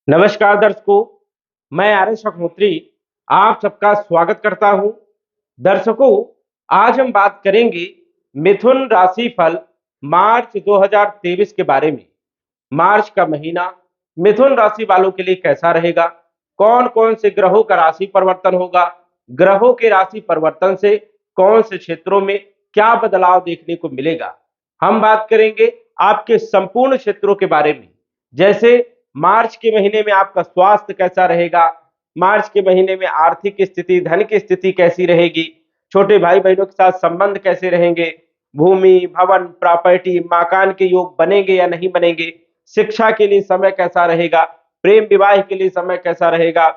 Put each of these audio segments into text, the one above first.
नमस्कार दर्शकों, मैं आर.एस. अग्निहोत्री आप सबका स्वागत करता हूं। दर्शकों, आज हम बात करेंगे मिथुन राशि फल मार्च 2023 के बारे में। मार्च का महीना मिथुन राशि वालों के लिए कैसा रहेगा? कौन-कौन से ग्रहों का राशि परिवर्तन होगा? ग्रहों के राशि परिवर्तन से कौन से क्षेत्रों में क्या बदलाव देखने को मिलेगा? हम बात करेंगे आपके संपूर्ण क्षेत्रों के बारे में, जैसे मार्च के महीने में आपका स्वास्थ्य कैसा रहेगा, मार्च के महीने में आर्थिक स्थिति, धन की स्थिति कैसी रहेगी, छोटे भाई बहनों के साथ संबंध कैसे रहेंगे, भूमि, भवन, प्रॉपर्टी, मकान के योग बनेंगे या नहीं बनेंगे, शिक्षा के लिए समय कैसा रहेगा, प्रेम विवाह के लिए समय कैसा रहेगा,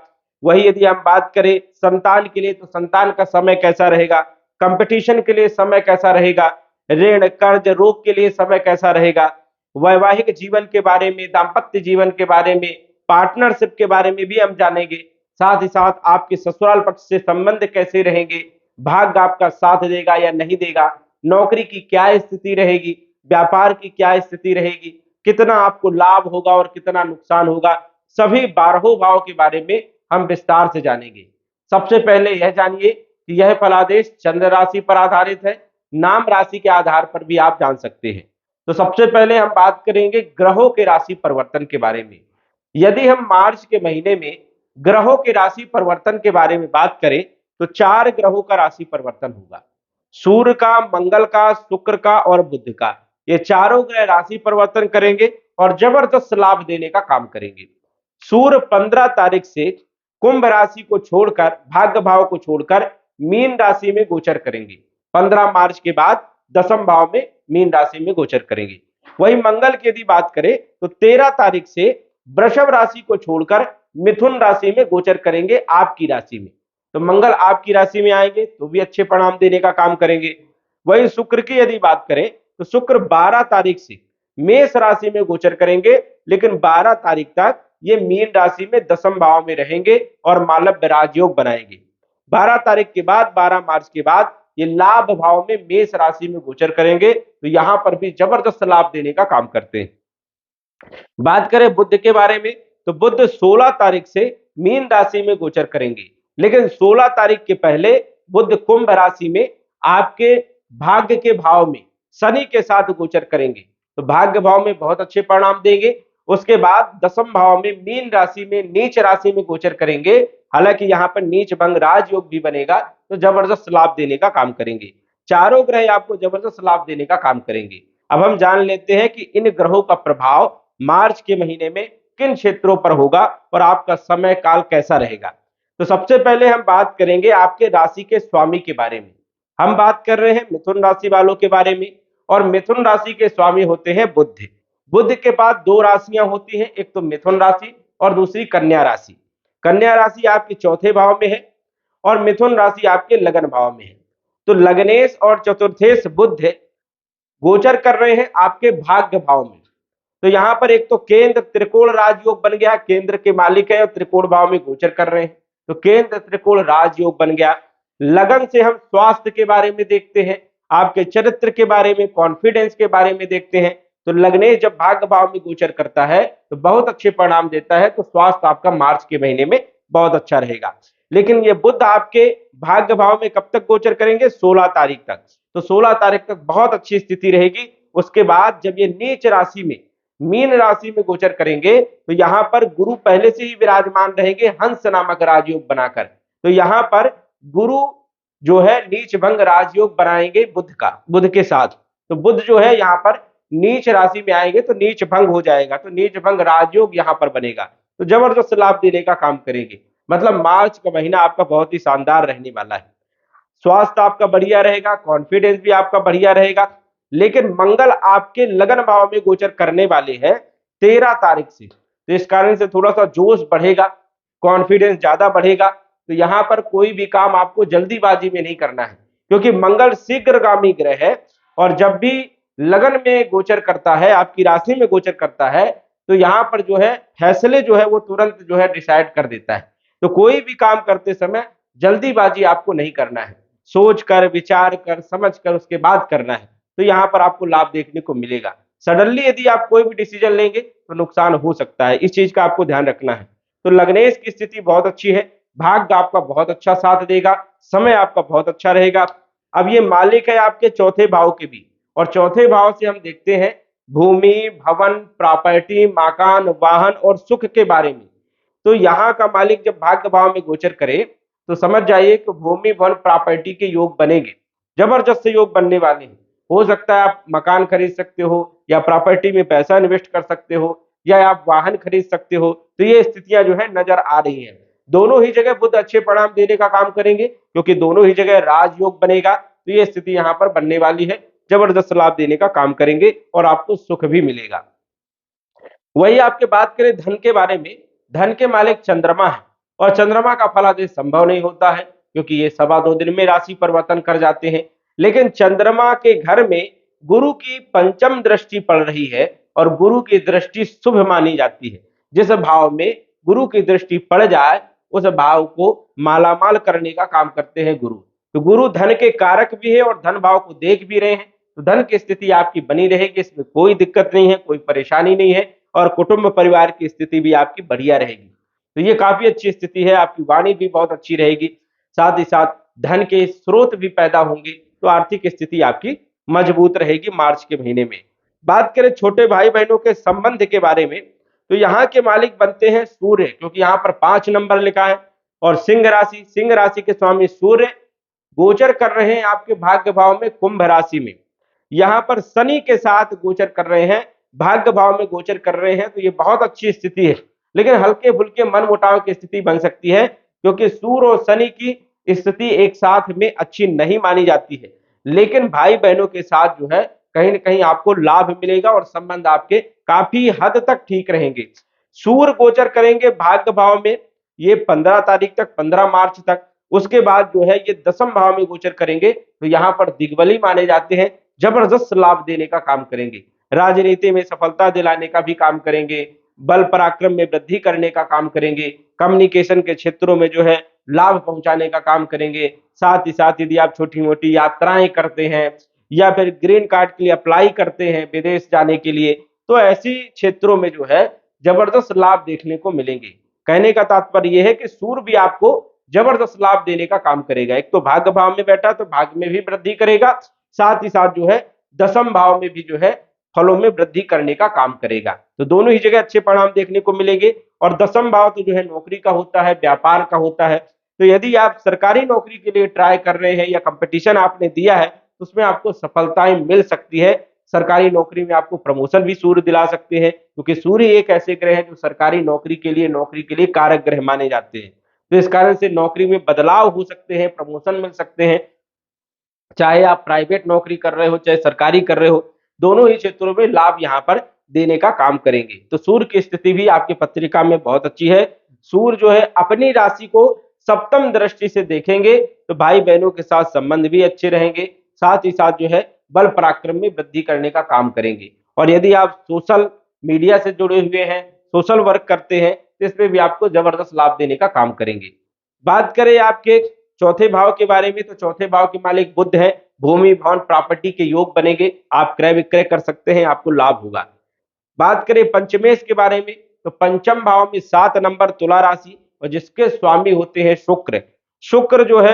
वही यदि हम बात करें संतान के लिए तो संतान का समय कैसा रहेगा, कंपटीशन के लिए समय कैसा रहेगा, ऋण, कर्ज, रोग के लिए समय कैसा रहेगा, वैवाहिक जीवन के बारे में, दाम्पत्य जीवन के बारे में, पार्टनरशिप के बारे में भी हम जानेंगे। साथ ही साथ आपके ससुराल पक्ष से संबंध कैसे रहेंगे, भाग्य आपका साथ देगा या नहीं देगा, नौकरी की क्या स्थिति रहेगी, व्यापार की क्या स्थिति रहेगी, कितना आपको लाभ होगा और कितना नुकसान होगा, सभी 12 भाव के बारे में हम विस्तार से जानेंगे। सबसे पहले यह जानिए कि यह फलादेश चंद्र राशि पर आधारित है, नाम राशि के आधार पर भी आप जान सकते हैं। तो सबसे पहले हम बात करेंगे ग्रहों के राशि परिवर्तन के बारे में। यदि हम मार्च के महीने में ग्रहों के राशि परिवर्तन के बारे में बात करें तो 4 ग्रहों का राशि परिवर्तन होगा। सूर्य का, मंगल का, शुक्र का और बुध का। ये चारों ग्रह राशि परिवर्तन करेंगे और जबरदस्त लाभ देने का काम करेंगे। सूर्य 15 तारीख से कुंभ राशि को छोड़कर, भाग्य भाव को छोड़कर मीन राशि में गोचर करेंगे। 15 मार्च के बाद दसम भाव में मीन राशि में गोचर करेंगे। वही मंगल की यदि बात करें तो 13 तारीख से वृषभ राशि को छोड़कर मिथुन राशि में गोचर करेंगे, आपकी राशि में। तो मंगल आपकी राशि में आएंगे तो भी अच्छे परिणाम देने का काम करेंगे। वही शुक्र की यदि बात करें तो शुक्र 12 तारीख से मेष राशि में गोचर करेंगे, लेकिन 12 तारीख तक ये मीन राशि में दसम भाव में रहेंगे और मालव्य राजयोग बनाएंगे। 12 तारीख के बाद, 12 मार्च के बाद ये लाभ भाव में मेष राशि में गोचर करेंगे, तो यहां पर भी जबरदस्त लाभ देने का काम करते हैं। बात करें बुध के बारे में तो बुध 16 तारीख से मीन राशि में गोचर करेंगे, लेकिन 16 तारीख के पहले बुध कुंभ राशि में आपके भाग्य के भाव में शनि के साथ गोचर करेंगे, तो भाग्य भाव में बहुत अच्छे परिणाम देंगे। उसके बाद दसम भाव में मीन राशि में नीच राशि में गोचर करेंगे, हालांकि यहाँ पर नीच भंग राजयोग भी बनेगा, तो जबरदस्त लाभ देने का काम करेंगे। चारों ग्रह आपको जबरदस्त लाभ देने का काम करेंगे। अब हम जान लेते हैं कि इन ग्रहों का प्रभाव मार्च के महीने में किन क्षेत्रों पर होगा और आपका समय काल कैसा रहेगा। तो सबसे पहले हम बात करेंगे आपके राशि के स्वामी के बारे में। हम बात कर रहे हैं मिथुन राशि वालों के बारे में, और मिथुन राशि के स्वामी होते हैं बुध। बुध के बाद 2 राशियां होती हैं, एक तो मिथुन राशि और दूसरी कन्या राशि। कन्या राशि आपके चौथे भाव में है और मिथुन राशि आपके लगन भाव में है। तो लग्नेश और चतुर्थेश बुध गोचर कर रहे हैं आपके भाग्य भाव में। तो यहां पर एक तो केंद्र त्रिकोण राजयोग बन गया, केंद्र के मालिक है और त्रिकोण भाव में गोचर कर रहे हैं, तो केंद्र त्रिकोण राजयोग बन गया। लगन से हम स्वास्थ्य के बारे में देखते हैं, आपके चरित्र के बारे में, कॉन्फिडेंस के बारे में देखते हैं। तो लग्नेश जब भाग्य भाव में गोचर करता है तो बहुत अच्छे परिणाम देता है, तो स्वास्थ्य आपका मार्च के महीने में बहुत अच्छा रहेगा। लेकिन ये बुध आपके भाग्य भाव में कब तक गोचर करेंगे? 16 तारीख तक। तो 16 तारीख तक बहुत अच्छी स्थिति रहेगी। उसके बाद जब ये नीच राशि में मीन राशि में गोचर करेंगे तो यहां पर गुरु पहले से ही विराजमान रहेंगे हंस नामक राजयोग बनाकर। तो यहां पर गुरु जो है नीच भंग राजयोग बनाएंगे बुध के साथ। तो बुध जो है यहाँ पर नीच राशि में आएंगे तो नीच भंग हो जाएगा, तो नीच भंग राजयोग यहाँ पर बनेगा, तो जबरदस्त लाभ देने का काम करेंगे। मतलब मार्च का महीना आपका बहुत ही शानदार रहने वाला है। स्वास्थ्य आपका बढ़िया रहेगा, कॉन्फिडेंस भी आपका बढ़िया रहेगा। लेकिन मंगल आपके लगन भाव में गोचर करने वाले हैं 13 तारीख से, तो इस कारण से थोड़ा सा जोश बढ़ेगा, कॉन्फिडेंस ज्यादा बढ़ेगा। तो यहाँ पर कोई भी काम आपको जल्दीबाजी में नहीं करना है, क्योंकि मंगल शीघ्रगामी ग्रह है और जब भी लगन में गोचर करता है, आपकी राशि में गोचर करता है, तो यहाँ पर जो है फैसले जो है वो तुरंत जो है डिसाइड कर देता है। तो कोई भी काम करते समय जल्दीबाजी आपको नहीं करना है, सोच कर, विचार कर, समझ कर उसके बाद करना है, तो यहाँ पर आपको लाभ देखने को मिलेगा। सडनली यदि आप कोई भी डिसीजन लेंगे तो नुकसान हो सकता है, इस चीज का आपको ध्यान रखना है। तो लग्नेश की स्थिति बहुत अच्छी है, भाग्य आपका बहुत अच्छा साथ देगा, समय आपका बहुत अच्छा रहेगा। अब ये मालिक है आपके चौथे भाव के भी, और चौथे भाव से हम देखते हैं भूमि, भवन, प्रॉपर्टी, मकान, वाहन और सुख के बारे में। तो यहाँ का मालिक जब भाग्य भाव में गोचर करे तो समझ जाइए कि भूमि, भवन, प्रॉपर्टी के योग बनेंगे, जबरदस्त योग बनने वाले हैं। हो सकता है आप मकान खरीद सकते हो, या प्रॉपर्टी में पैसा इन्वेस्ट कर सकते हो, या आप वाहन खरीद सकते हो। तो ये स्थितियां जो है नजर आ रही हैं। दोनों ही जगह बुध अच्छे परिणाम देने का काम करेंगे, क्योंकि दोनों ही जगह राजयोग बनेगा। तो ये स्थिति यहाँ पर बनने वाली है, जबरदस्त लाभ देने का काम करेंगे और आपको सुख भी मिलेगा। वही आपके बात करें धन के बारे में, धन के मालिक चंद्रमा है, और चंद्रमा का फलादेश संभव नहीं होता है, क्योंकि ये 2.25 दिन में राशि परिवर्तन कर जाते हैं। लेकिन चंद्रमा के घर में गुरु की पंचम दृष्टि पड़ रही है, और गुरु की दृष्टि शुभ मानी जाती है। जिस भाव में गुरु की दृष्टि पड़ जाए उस भाव को मालामाल करने का काम करते हैं गुरु। तो गुरु धन के कारक भी है और धन भाव को देख भी रहे हैं। तो धन की स्थिति आपकी बनी रहेगी, इसमें कोई दिक्कत नहीं है, कोई परेशानी नहीं है, और कुटुंब परिवार की स्थिति भी आपकी बढ़िया रहेगी। तो ये काफी अच्छी स्थिति है, आपकी वाणी भी बहुत अच्छी रहेगी, साथ ही साथ धन के स्रोत भी पैदा होंगे। तो आर्थिक स्थिति आपकी मजबूत रहेगी मार्च के महीने में। बात करें छोटे भाई बहनों के संबंध के बारे में, तो यहाँ के मालिक बनते हैं सूर्य, क्योंकि यहाँ पर 5 नंबर लिखा है, और सिंह राशि के स्वामी सूर्य गोचर कर रहे हैं आपके भाग्य भाव में कुंभ राशि में। यहाँ पर शनि के साथ गोचर कर रहे हैं, भाग्य भाव में गोचर कर रहे हैं। तो ये बहुत अच्छी स्थिति है, लेकिन हल्के फुल्के मन मुटाव की स्थिति बन सकती है, क्योंकि सूर्य और शनि की स्थिति एक साथ में अच्छी नहीं मानी जाती है। लेकिन भाई बहनों के साथ जो है कहीं ना कहीं आपको लाभ मिलेगा, और संबंध आपके काफी हद तक ठीक रहेंगे। सूर्य गोचर करेंगे भाग्य भाव में ये 15 तारीख तक, 15 मार्च तक। उसके बाद जो है ये दसम भाव में गोचर करेंगे, तो यहाँ पर दिग्बली माने जाते हैं, जबरदस्त लाभ देने का काम करेंगे। राजनीति में सफलता दिलाने का भी काम करेंगे, बल पराक्रम में वृद्धि करने का काम करेंगे, कम्युनिकेशन के क्षेत्रों में जो है लाभ पहुंचाने का काम करेंगे। साथ ही साथ यदि आप छोटी मोटी यात्राएं करते हैं, या फिर ग्रीन कार्ड के लिए अप्लाई करते हैं विदेश जाने के लिए, तो ऐसी क्षेत्रों में जो है जबरदस्त लाभ देखने को मिलेंगे। कहने का तात्पर्य यह है कि सूर्य भी आपको जबरदस्त लाभ देने का काम करेगा। एक तो भाग्य भाव में बैठा तो भाग्य में भी वृद्धि करेगा, साथ ही साथ जो है दसम भाव में भी जो है फलों में वृद्धि करने का काम करेगा। तो दोनों ही जगह अच्छे परिणाम देखने को मिलेंगे। और दसम भाव तो जो है नौकरी का होता है, व्यापार का होता है। तो यदि आप सरकारी नौकरी के लिए ट्राई कर रहे हैं, या कंपटीशन आपने दिया है, तो उसमें आपको सफलताएं मिल सकती है। सरकारी नौकरी में आपको प्रमोशन भी सूर्य दिला सकते हैं, क्योंकि सूर्य एक ऐसे ग्रह है जो सरकारी नौकरी के लिए कारक ग्रह माने जाते हैं। तो इस कारण से नौकरी में बदलाव हो सकते हैं, प्रमोशन मिल सकते हैं, चाहे आप प्राइवेट नौकरी कर रहे हो चाहे सरकारी कर रहे हो, दोनों ही क्षेत्रों में लाभ यहाँ पर देने का काम करेंगे। तो सूर्य की स्थिति भी आपकी पत्रिका में बहुत अच्छी है। सूर्य जो है अपनी राशि को सप्तम दृष्टि से देखेंगे, तो भाई बहनों के साथ संबंध भी अच्छे रहेंगे, साथ ही साथ जो है बल पराक्रम में वृद्धि करने का काम करेंगे। और यदि आप सोशल मीडिया से जुड़े हुए हैं, सोशल वर्क करते हैं, तो इसमें भी आपको जबरदस्त लाभ देने का काम करेंगे। बात करें आपके चौथे भाव के बारे में, तो चौथे भाव के मालिक बुध है, भूमि, भवन, प्रॉपर्टी के योग बनेंगे, आप क्रय विक्रय कर सकते हैं, आपको लाभ होगा। बात करें पंचमेश के बारे में, तो पंचम भाव में 7 नंबर तुला राशि, और जिसके स्वामी होते हैं शुक्र। शुक्र जो है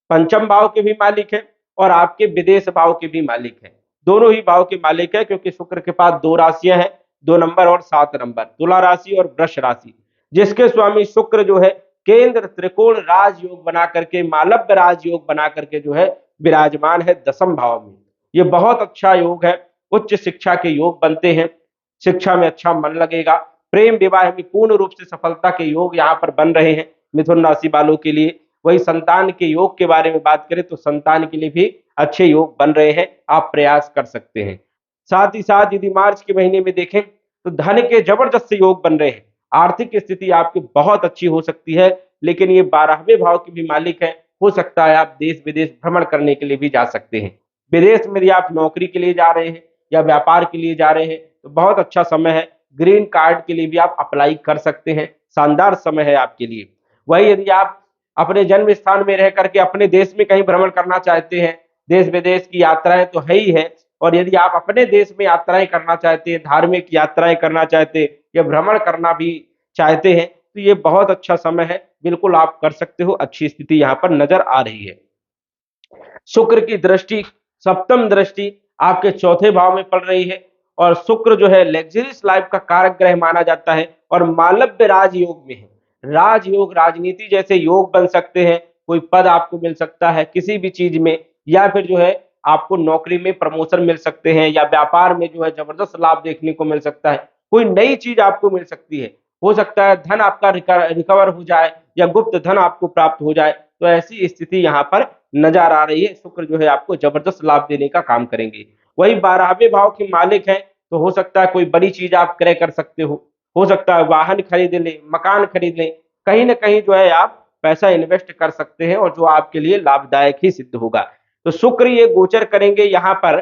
पंचम भाव के भी मालिक है, और आपके विदेश भाव के भी मालिक है। दोनों ही भाव के मालिक है, क्योंकि शुक्र के पास 2 राशियां हैं, 2 नंबर और 7 नंबर, तुला राशि और वृष राशि। जिसके स्वामी शुक्र जो है केंद्र त्रिकोण राजयोग बना करके, मालव्य राजयोग बना करके जो है विराजमान है दसम भाव में। ये बहुत अच्छा योग है, उच्च शिक्षा के योग बनते हैं, शिक्षा में अच्छा मन लगेगा, प्रेम विवाह में पूर्ण रूप से सफलता के योग यहाँ पर बन रहे हैं मिथुन राशि वालों के लिए। वही संतान के योग के बारे में बात करें, तो संतान के लिए भी अच्छे योग बन रहे हैं, आप प्रयास कर सकते हैं। साथ ही साथ यदि मार्च के महीने में देखें, तो धन के जबरदस्त योग बन रहे हैं, आर्थिक स्थिति आपकी बहुत अच्छी हो सकती है। लेकिन ये 12वें भाव के भी मालिक है, हो सकता है आप देश विदेश भ्रमण करने के लिए भी जा सकते हैं। विदेश में यदि आप नौकरी के लिए जा रहे हैं या व्यापार के लिए जा रहे हैं, तो बहुत अच्छा समय है। ग्रीन कार्ड के लिए भी आप अप्लाई कर सकते हैं, शानदार समय है आपके लिए। वही यदि आप अपने जन्म स्थान में रह करके अपने देश में कहीं भ्रमण करना चाहते हैं, देश विदेश की यात्राएं तो है ही है, और यदि आप अपने देश में यात्राएं करना चाहते हैं, धार्मिक यात्राएं करना चाहते हैं या भ्रमण करना भी चाहते हैं, तो ये बहुत अच्छा समय है, बिल्कुल आप कर सकते हो। अच्छी स्थिति यहाँ पर नजर आ रही है। शुक्र की दृष्टि, सप्तम दृष्टि आपके चौथे भाव में पड़ रही है और शुक्र जो है लग्जरियस लाइफ का कारक ग्रह माना जाता है और मालव्य राजयोग में है। राजयोग राजनीति जैसे योग बन सकते हैं, कोई पद आपको मिल सकता है किसी भी चीज में, या फिर जो है आपको नौकरी में प्रमोशन मिल सकते हैं, या व्यापार में जो है जबरदस्त लाभ देखने को मिल सकता है, कोई नई चीज आपको मिल सकती है, हो सकता है धन आपका रिकवर हो जाए या गुप्त धन आपको प्राप्त हो जाए। तो ऐसी स्थिति यहाँ पर नजर आ रही है। शुक्र जो है आपको जबरदस्त लाभ देने का काम करेंगे। वही 12वें भाव के मालिक है, तो हो सकता है कोई बड़ी चीज आप क्रय कर सकते हो सकता है वाहन खरीद लें, मकान खरीद लें, कहीं ना कहीं जो है आप पैसा इन्वेस्ट कर सकते हैं और जो आपके लिए लाभदायक ही सिद्ध होगा। तो शुक्र ये गोचर करेंगे यहाँ पर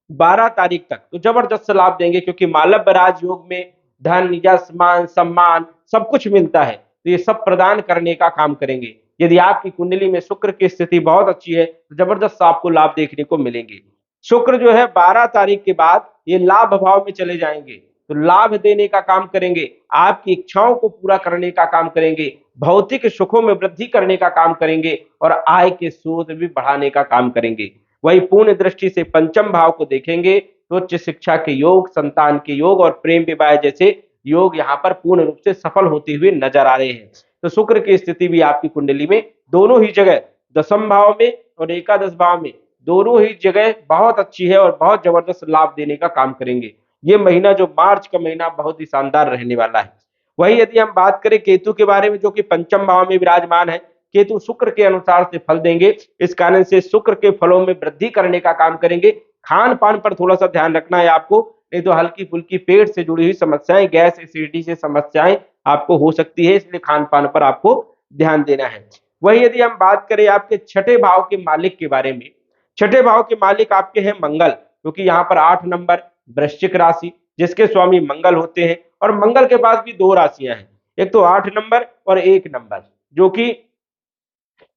12 तारीख तक, तो जबरदस्त लाभ देंगे, क्योंकि मालव राजयोग में धन, यश, मान, सम्मान सब कुछ मिलता है, तो ये सब प्रदान करने का काम करेंगे। यदि आपकी कुंडली में शुक्र की स्थिति बहुत अच्छी है तो जबरदस्त आपको लाभ देखने को मिलेंगे। शुक्र जो है 12 तारीख के बाद ये लाभ भाव में चले जाएंगे, तो लाभ देने का काम करेंगे, आपकी इच्छाओं को पूरा करने का काम करेंगे, भौतिक सुखों में वृद्धि करने का काम करेंगे और आय के स्रोत भी बढ़ाने का काम करेंगे। वही पूर्ण दृष्टि से पंचम भाव को देखेंगे तो उच्च शिक्षा के योग, संतान के योग और प्रेम विवाह जैसे योग यहाँ पर पूर्ण रूप से सफल होते हुए नजर आ रहे हैं। तो शुक्र की स्थिति भी आपकी कुंडली में दोनों ही जगह, दसम भाव में और एकादश भाव में, दोनों ही जगह बहुत अच्छी है और बहुत जबरदस्त लाभ देने का काम करेंगे। ये महीना जो मार्च का महीना बहुत ही शानदार रहने वाला है। वही यदि हम बात करें केतु के बारे में, जो कि पंचम भाव में विराजमान है, केतु शुक्र के अनुसार से फल देंगे, इस कारण से शुक्र के फलों में वृद्धि करने का काम करेंगे। खान पान पर थोड़ा सा ध्यान रखना है आपको, नहीं तो हल्की फुल्की पेट से जुड़ी हुई समस्याएं, गैस एसिडिटी से समस्याएं आपको हो सकती है, इसलिए खान पान पर आपको ध्यान देना है। वही यदि हम बात करें आपके छठे भाव के मालिक के बारे में, छठे भाव के मालिक आपके हैं मंगल, क्योंकि यहाँ पर 8 नंबर वृश्चिक राशि जिसके स्वामी मंगल होते हैं, और मंगल के पास भी 2 राशियां हैं, एक तो 8 नंबर और 1 नंबर, जो कि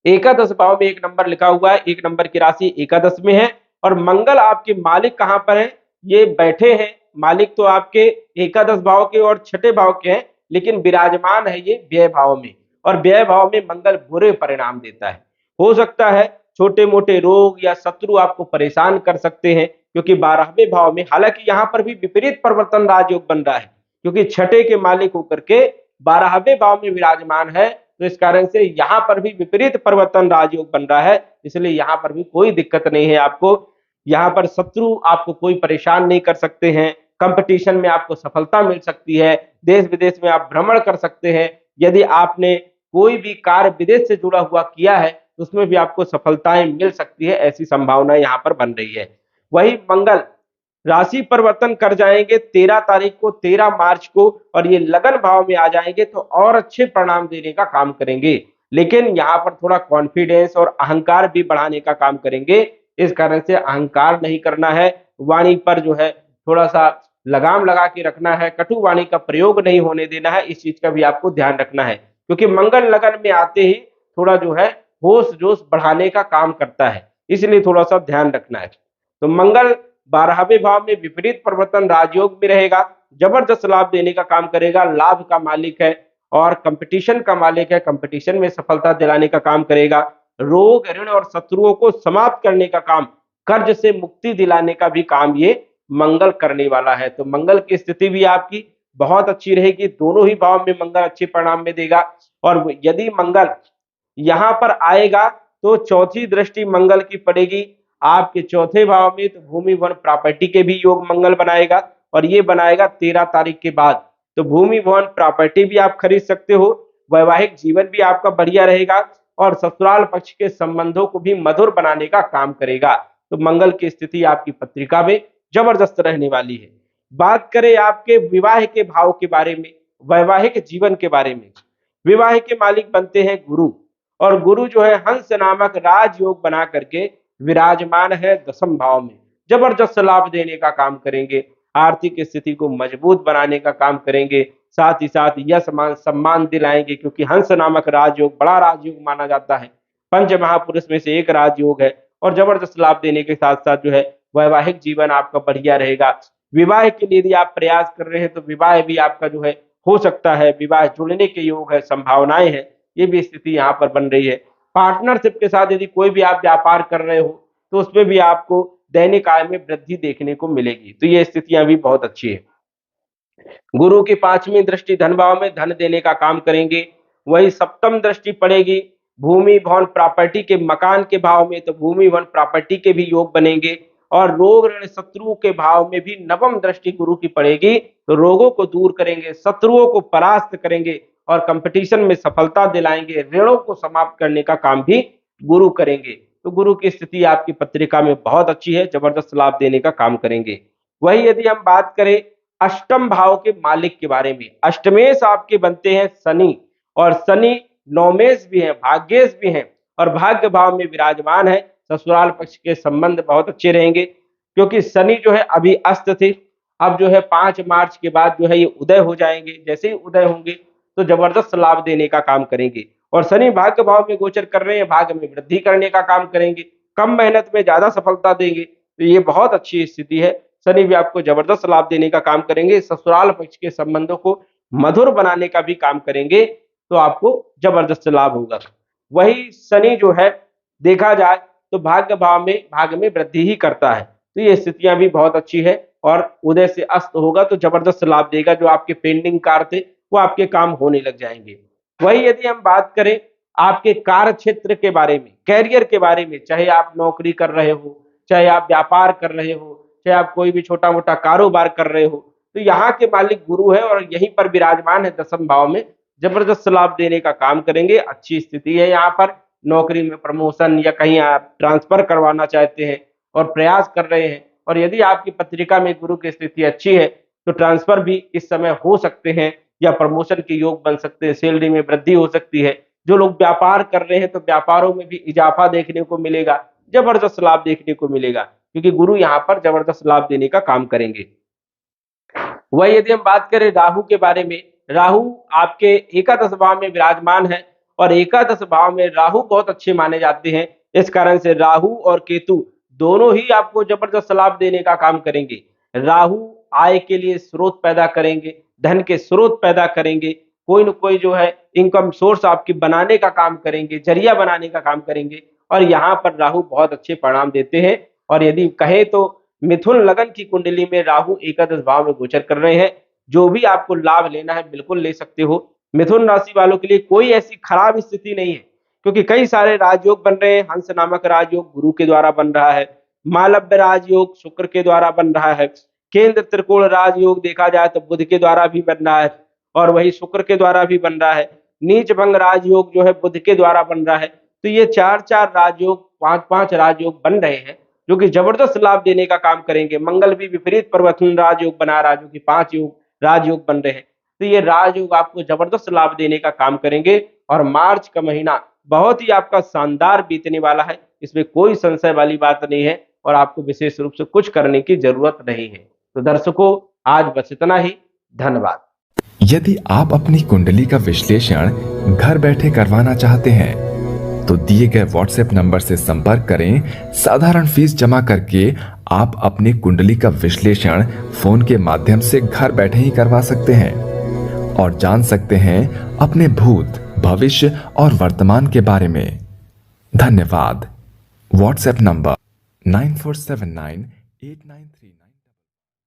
एकादश भाव में 1 नंबर लिखा हुआ है, 1 नंबर की राशि एकादश में है। और मंगल आपके मालिक कहां पर है, ये बैठे हैं, मालिक तो आपके एकादश भाव के और छठे भाव के हैं, लेकिन विराजमान है ये व्यय भाव में, और व्यय भाव में मंगल बुरे परिणाम देता है। हो सकता है छोटे मोटे रोग या शत्रु आपको परेशान कर सकते हैं, क्योंकि 12वें भाव में, हालांकि यहाँ पर भी विपरीत परिवर्तन राजयोग बन रहा है, क्योंकि छठे के मालिक होकर के 12वें भाव में विराजमान है, तो इस कारण से यहाँ पर भी विपरीत परिवर्तन राजयोग बन रहा है, इसलिए यहाँ पर भी कोई दिक्कत नहीं है आपको। यहाँ पर शत्रु आपको कोई परेशान नहीं कर सकते हैं, कंपटीशन में आपको सफलता मिल सकती है, देश विदेश में आप भ्रमण कर सकते हैं। यदि आपने कोई भी कार्य विदेश से जुड़ा हुआ किया है तो उसमें भी आपको सफलताएं मिल सकती है, ऐसी संभावना यहाँ पर बन रही है। वही मंगल राशि परिवर्तन कर जाएंगे 13 तारीख को, 13 मार्च को, और ये लगन भाव में आ जाएंगे तो और अच्छे परिणाम देने का काम करेंगे, लेकिन यहाँ पर थोड़ा कॉन्फिडेंस और अहंकार भी बढ़ाने का काम करेंगे। इस कारण से अहंकार नहीं करना है, वाणी पर जो है थोड़ा सा लगाम लगा के रखना है, कटु वाणी का प्रयोग नहीं होने देना है, इस चीज का भी आपको ध्यान रखना है, क्योंकि मंगल लगन में आते ही थोड़ा जो है होश जोश बढ़ाने का काम करता है, इसलिए थोड़ा सा ध्यान रखना है। तो मंगल 12वें भाव में विपरीत परिवर्तन राजयोग में रहेगा, जबरदस्त लाभ देने का काम करेगा, लाभ का मालिक है और कंपटीशन का मालिक है, कंपटीशन में सफलता दिलाने का काम करेगा, रोग ऋण और शत्रुओं को समाप्त करने का काम, कर्ज से मुक्ति दिलाने का भी काम ये मंगल करने वाला है। तो मंगल की स्थिति भी आपकी बहुत अच्छी रहेगी, दोनों ही भाव में मंगल अच्छे परिणाम में देगा। और यदि मंगल यहां पर आएगा तो चौथी दृष्टि मंगल की पड़ेगी आपके चौथे भाव में, तो भूमि वन प्रॉपर्टी के भी योग मंगल बनाएगा, और ये बनाएगा 13 तारीख के बाद, तो भूमि भवन प्रॉपर्टी भी आप खरीद सकते हो, वैवाहिक जीवन भी आपका बढ़िया रहेगा और ससुराल पक्ष के संबंधों को भी मधुर बनाने का काम करेगा। तो मंगल की स्थिति आपकी पत्रिका में जबरदस्त रहने वाली है। बात करें आपके विवाह के भाव के बारे में, वैवाहिक जीवन के बारे में, विवाह के मालिक बनते हैं गुरु, और गुरु जो है हंस नामक राजयोग बना करके विराजमान है दसम भाव में, जबरदस्त लाभ देने का काम करेंगे, आर्थिक स्थिति को मजबूत बनाने का काम करेंगे, साथ ही साथ यश मान सम्मान दिलाएंगे, क्योंकि हंस नामक राजयोग बड़ा राजयोग माना जाता है, पंच महापुरुष में से एक राजयोग है, और जबरदस्त लाभ देने के साथ साथ जो है वैवाहिक जीवन आपका बढ़िया रहेगा। विवाह के लिए यदि आप प्रयास कर रहे हैं तो विवाह भी आपका जो है हो सकता है, विवाह जुड़ने के योग है, संभावनाएं हैं, ये भी स्थिति यहाँ पर बन रही है। पार्टनरशिप के साथ यदि कोई भी आप व्यापार कर रहे हो तो उसमें भी आपको दैनिक आय में वृद्धि देखने को मिलेगी, तो ये स्थितियां भी बहुत अच्छी है। गुरु की 5वीं दृष्टि धन भाव में धन देने का काम करेंगे। वही 7म दृष्टि पड़ेगी भूमि भवन प्रॉपर्टी के मकान के भाव में, तो भूमि भवन प्रॉपर्टी के भी योग बनेंगे। और रोग ऋण शत्रु के भाव में भी 9वीं दृष्टि गुरु की पड़ेगी, तो रोगों को दूर करेंगे, शत्रुओं को परास्त करेंगे और कंपटीशन में सफलता दिलाएंगे, ऋणों को समाप्त करने का काम भी गुरु करेंगे। तो गुरु की स्थिति आपकी पत्रिका में बहुत अच्छी है, जबरदस्त लाभ देने का काम करेंगे। वही यदि हम बात करें अष्टम भाव के मालिक के बारे में, अष्टमेश आपके बनते हैं शनि, और शनि नौमेश भी है, भाग्येश भी है और भाग्य भाव में विराजमान है। ससुराल पक्ष के संबंध बहुत अच्छे रहेंगे, क्योंकि शनि जो है अभी अस्त थे, अब जो है 5 मार्च के बाद जो है ये उदय हो जाएंगे। जैसे ही उदय होंगे तो जबरदस्त लाभ देने का काम करेंगे। और शनि भाग्य भाव में गोचर कर रहे हैं, भाग्य में वृद्धि करने का काम करेंगे, कम मेहनत में ज्यादा सफलता देंगे, तो ये बहुत अच्छी स्थिति है। शनि भी आपको जबरदस्त लाभ देने का काम करेंगे, ससुराल पक्ष के संबंधों को मधुर बनाने का भी काम करेंगे, तो आपको जबरदस्त लाभ होगा। वही शनि जो है देखा जाए तो भाग्य में वृद्धि ही करता है, तो ये स्थितियां भी बहुत अच्छी है। और उदय से अस्त होगा तो जबरदस्त लाभ देगा, जो आपके पेंडिंग कार्य थे वो आपके काम होने लग जाएंगे। वही यदि हम बात करें आपके कार्य क्षेत्र के बारे में, कैरियर के बारे में, चाहे आप नौकरी कर रहे हो, चाहे आप व्यापार कर रहे हो, चाहे आप कोई भी छोटा मोटा कारोबार कर रहे हो, तो यहाँ के मालिक गुरु है और यहीं पर विराजमान है 10म भाव में, जबरदस्त लाभ देने का काम करेंगे। अच्छी स्थिति है यहाँ पर। नौकरी में प्रमोशन या कहीं आप ट्रांसफर करवाना चाहते हैं और प्रयास कर रहे हैं, और यदि आपकी पत्रिका में गुरु की स्थिति अच्छी है तो ट्रांसफर भी इस समय हो सकते हैं या प्रमोशन के योग बन सकते हैं, सैलरी में वृद्धि हो सकती है। जो लोग व्यापार कर रहे हैं तो व्यापारों में भी इजाफा देखने को मिलेगा, जबरदस्त लाभ देखने को मिलेगा, क्योंकि गुरु यहाँ पर जबरदस्त लाभ देने का काम करेंगे। वही यदि हम बात करें राहु के बारे में, राहु आपके एकादश भाव में विराजमान है और एकादश भाव में राहु बहुत अच्छे माने जाते हैं। इस कारण से राहु और केतु दोनों ही आपको जबरदस्त लाभ देने का काम करेंगे। राहु आय के लिए स्रोत पैदा करेंगे, धन के स्रोत पैदा करेंगे, कोई न कोई जो है इनकम सोर्स आपकी बनाने का काम करेंगे, जरिया बनाने का काम करेंगे, और यहाँ पर राहु बहुत अच्छे परिणाम देते हैं। और यदि कहे तो मिथुन लगन की कुंडली में राहु एकादश भाव में गोचर कर रहे हैं, जो भी आपको लाभ लेना है बिल्कुल ले सकते हो। मिथुन राशि वालों के लिए कोई ऐसी खराब स्थिति नहीं है, क्योंकि कई सारे राजयोग बन रहे हैं। हंस नामक राजयोग गुरु के द्वारा बन रहा है, मालव्य राजयोग शुक्र के द्वारा बन रहा है, केंद्र त्रिकोण राजयोग देखा जाए तो बुध के द्वारा भी बन रहा है और वही शुक्र के द्वारा भी बन रहा है, नीच भंग राजयोग जो है बुध के द्वारा बन रहा है। तो ये 4-4 राजयोग, 5-5 राजयोग बन रहे हैं, जो कि जबरदस्त लाभ देने का काम करेंगे। मंगल भी विपरीत परिवर्तन राजयोग बना रहा है, जो कि 5 योग राजयोग बन रहे हैं। तो ये राजयोग आपको जबरदस्त लाभ देने का काम करेंगे और मार्च का महीना बहुत ही आपका शानदार बीतने वाला है, इसमें कोई संशय वाली बात नहीं है और आपको विशेष रूप से कुछ करने की जरूरत नहीं है। तो दर्शकों, आज बस इतना ही। धन्यवाद। यदि आप अपनी कुंडली का विश्लेषण घर बैठे करवाना चाहते हैं तो दिए गए व्हाट्सएप नंबर से संपर्क करें। साधारण फीस जमा करके आप अपनी कुंडली का विश्लेषण फोन के माध्यम से घर बैठे ही करवा सकते हैं और जान सकते हैं अपने भूत, भविष्य और वर्तमान के बारे में। धन्यवाद। WhatsApp number 947989